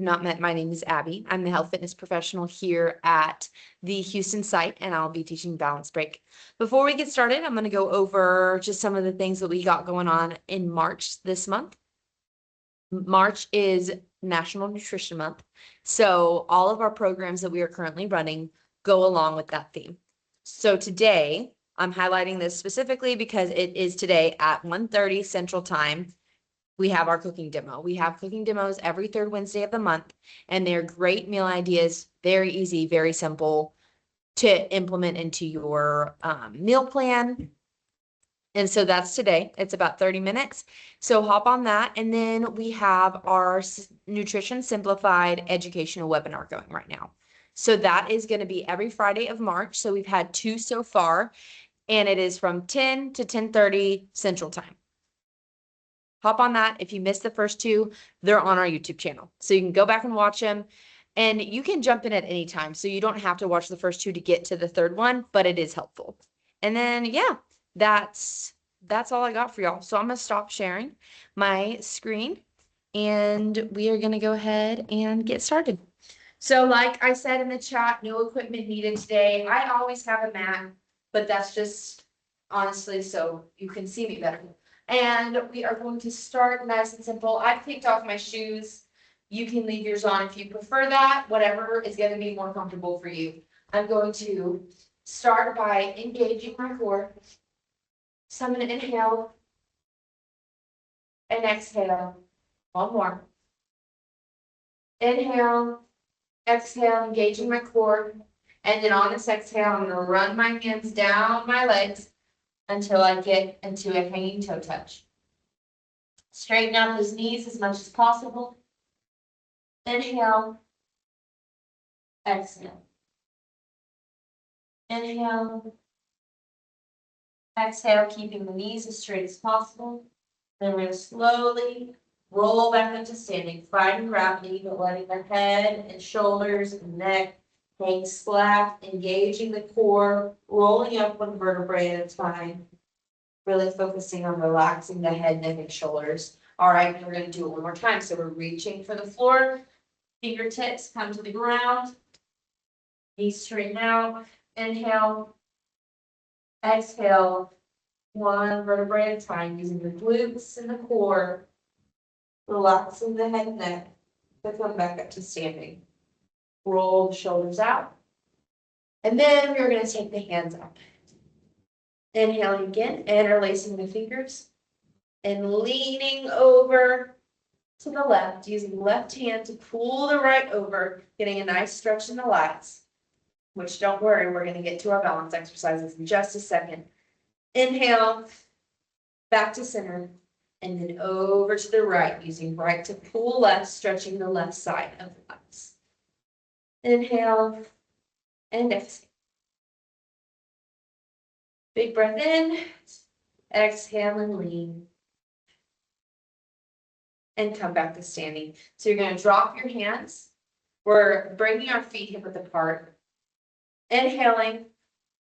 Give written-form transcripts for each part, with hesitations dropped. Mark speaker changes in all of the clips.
Speaker 1: not met, my name is Abby. I'm the health fitness professional here at the Houston site, and I'll be teaching balance break. Before we get started, I'm going to go over just some of the things that we got going on in March this month. March is National Nutrition Month, so all of our programs that we are currently running go along with that theme. So today, I'm highlighting this specifically because it is today at 1:30 Central Time. We have our cooking demo. We have cooking demos every third Wednesday of the month, and they're great meal ideas, very easy, very simple to implement into your meal plan. And so that's today. It's about 30 minutes. So hop on that. And then we have our Nutrition Simplified educational webinar going right now. So that is going to be every Friday of March. So we've had 2 so far, and it is from 10 to 10:30 Central Time. Hop on that. If you missed the first 2, they're on our YouTube channel. So you can go back and watch them, and you can jump in at any time. So you don't have to watch the first 2 to get to the third one, but it is helpful. And then, yeah, that's all I got for y'all. So I'm going to stop sharing my screen, and we are going to go ahead and get started. So like I said in the chat, no equipment needed today. I always have a mat, but that's just honestly so you can see me better. And we are going to start nice and simple. I've kicked off my shoes. You can leave yours on if you prefer that, whatever is going to be more comfortable for you. I'm going to start by engaging my core. So I'm going to inhale and exhale. One more. Inhale, exhale, engaging my core. And then on this exhale, I'm going to run my hands down my legs until I get into a hanging toe touch. Straighten out those knees as much as possible. Inhale. Exhale. Inhale. Exhale, keeping the knees as straight as possible. Then we're going to slowly roll back into standing, fighting gravity, but letting the head and shoulders and neck hang slack, engaging the core, rolling up one vertebrae at a time. Really focusing on relaxing the head, neck, and shoulders. All right, and we're going to do it one more time. So we're reaching for the floor. Fingertips come to the ground. Knees straighten out. Inhale. Exhale. One vertebrae at a time, using the glutes and the core. Relaxing the head and neck. To come back up to standing. Roll the shoulders out. And then we're going to take the hands up. Inhaling again, interlacing the fingers. And leaning over to the left, using the left hand to pull the right over, getting a nice stretch in the lats, which don't worry, we're going to get to our balance exercises in just a second. Inhale, back to center, and then over to the right, using right to pull left, stretching the left side of the lats. Inhale and exhale. Big breath in, exhale and lean. And come back to standing. So you're going to drop your hands. We're bringing our feet hip width apart. Inhaling,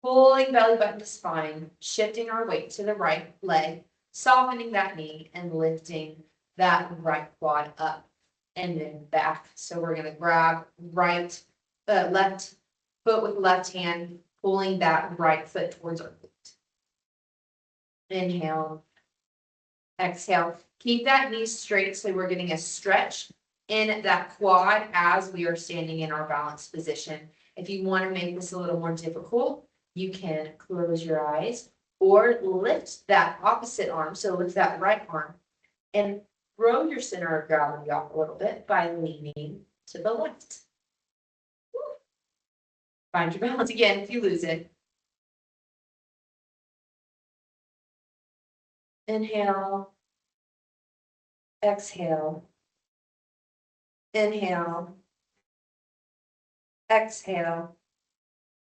Speaker 1: pulling belly button to spine, shifting our weight to the right leg, softening that knee and lifting that right quad up and then back. So we're going to grab left foot with left hand, pulling that right foot towards our glute. Inhale, exhale. Keep that knee straight so we're getting a stretch in that quad as we are standing in our balanced position. If you want to make this a little more difficult, you can close your eyes or lift that opposite arm. So lift that right arm and throw your center of gravity off a little bit by leaning to the left. Find your balance again if you lose it. Inhale. Exhale. Inhale. Exhale.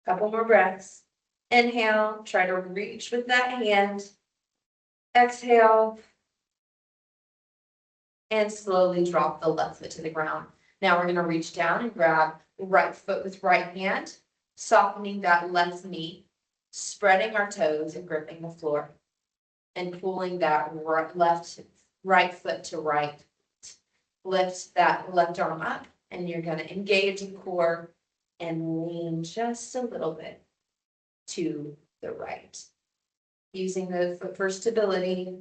Speaker 1: Couple more breaths. Inhale, try to reach with that hand. Exhale. And slowly drop the left foot to the ground. Now we're going to reach down and grab the right foot with right hand, softening that left knee, spreading our toes and gripping the floor, and pulling that right foot to right. lift that left arm up, and you're gonna engage the core and lean just a little bit to the right. Using the foot for stability,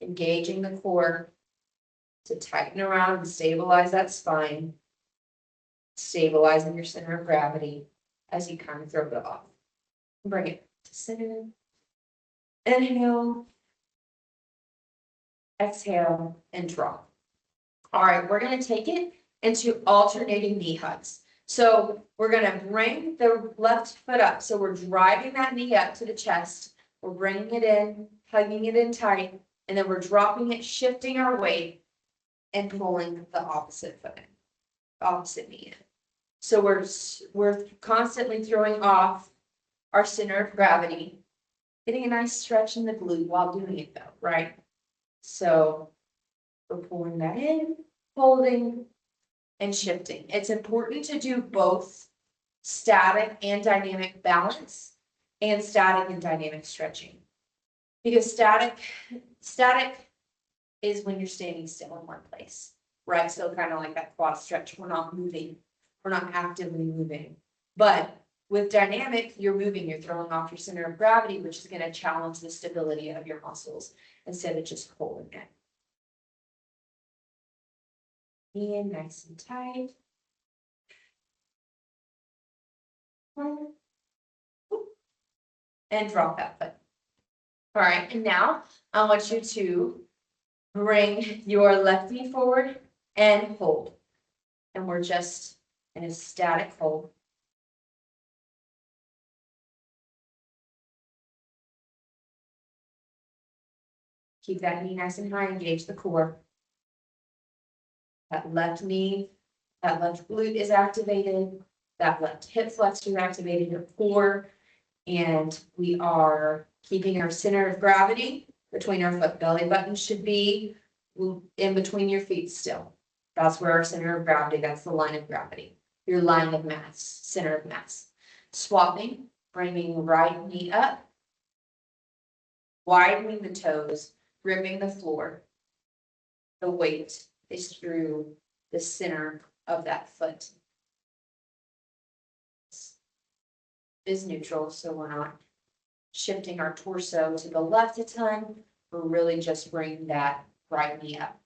Speaker 1: engaging the core to tighten around and stabilize that spine, stabilizing your center of gravity as you kind of throw it off. Bring it to center. Inhale. Exhale and drop. All right, we're going to take it into alternating knee hugs. So we're going to bring the left foot up. So we're driving that knee up to the chest. We're bringing it in, hugging it in tight, and then we're dropping it, shifting our weight, and pulling the opposite foot in, opposite knee in. So we're constantly throwing off our center of gravity, getting a nice stretch in the glute while doing it though, right? So we're pulling that in, holding, and shifting. It's important to do both static and dynamic balance and static and dynamic stretching. Because static is when you're standing still in one place, right? So kind of like that quad stretch, we're not moving, we're not actively moving. But with dynamic, you're moving, you're throwing off your center of gravity, which is going to challenge the stability of your muscles instead of just holding it. In nice and tight. And drop that foot. All right, and now I want you to bring your left knee forward and hold. And we're just in a static hold. Keep that knee nice and high, engage the core. That left knee, that left glute is activated, that left hip flexor is activated, your core, and we are keeping our center of gravity between our foot. Belly button should be in between your feet still. That's where our center of gravity, that's the line of gravity, your line of mass, center of mass. Swapping, bringing right knee up, widening the toes, gripping the floor. The weight is through the center of that foot. Is neutral, so we're not shifting our torso to the left a ton. We're really just bringing that right knee up.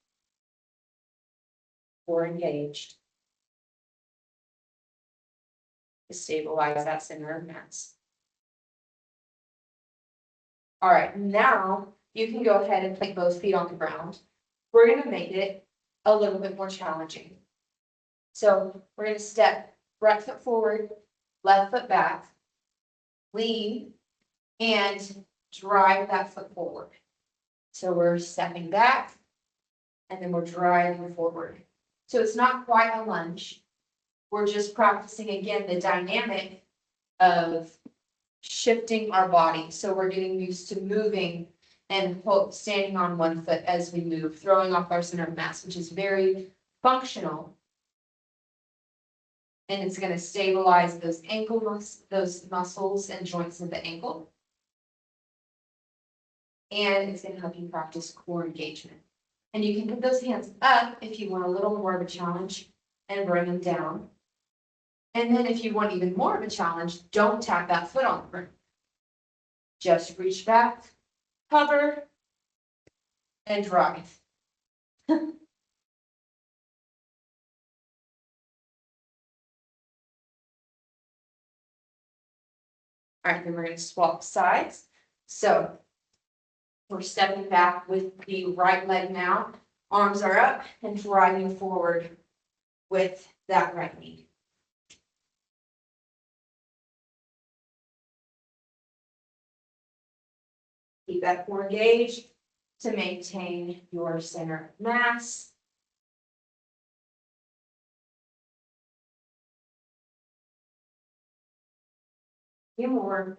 Speaker 1: Core engaged. To stabilize that center of mass. All right, now you can go ahead and plant both feet on the ground. We're going to make it a little bit more challenging. So we're going to step right foot forward, left foot back, lean, and drive that foot forward. So we're stepping back, and then we're driving forward. So it's not quite a lunge. We're just practicing, again, the dynamic of shifting our body. So we're getting used to moving and standing on one foot as we move, throwing off our center of mass, which is very functional. And it's going to stabilize those those muscles and joints of the ankle. And it's going to help you practice core engagement. And you can put those hands up if you want a little more of a challenge and bring them down. And then if you want even more of a challenge, don't tap that foot on the ground. Just reach back, hover, and drive. All right, then we're going to swap sides. So we're stepping back with the right leg now. Arms are up and driving forward with that right knee. Keep that core engaged to maintain your center of mass. Few more.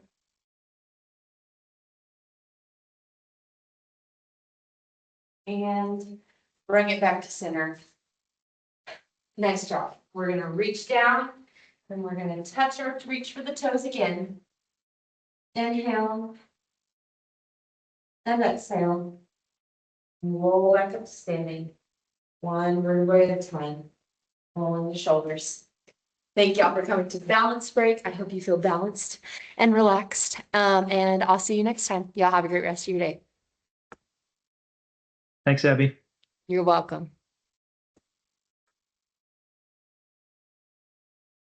Speaker 1: And bring it back to center. Nice job. We're going to reach down and we're going to touch or reach for the toes again. Inhale. And exhale. Roll back up standing. One vertebrae at a time. Rolling the shoulders. Thank y'all for coming to the balance break. I hope you feel balanced and relaxed. And I'll see you next time. Y'all have a great rest of your day.
Speaker 2: Thanks, Abby.
Speaker 1: You're welcome.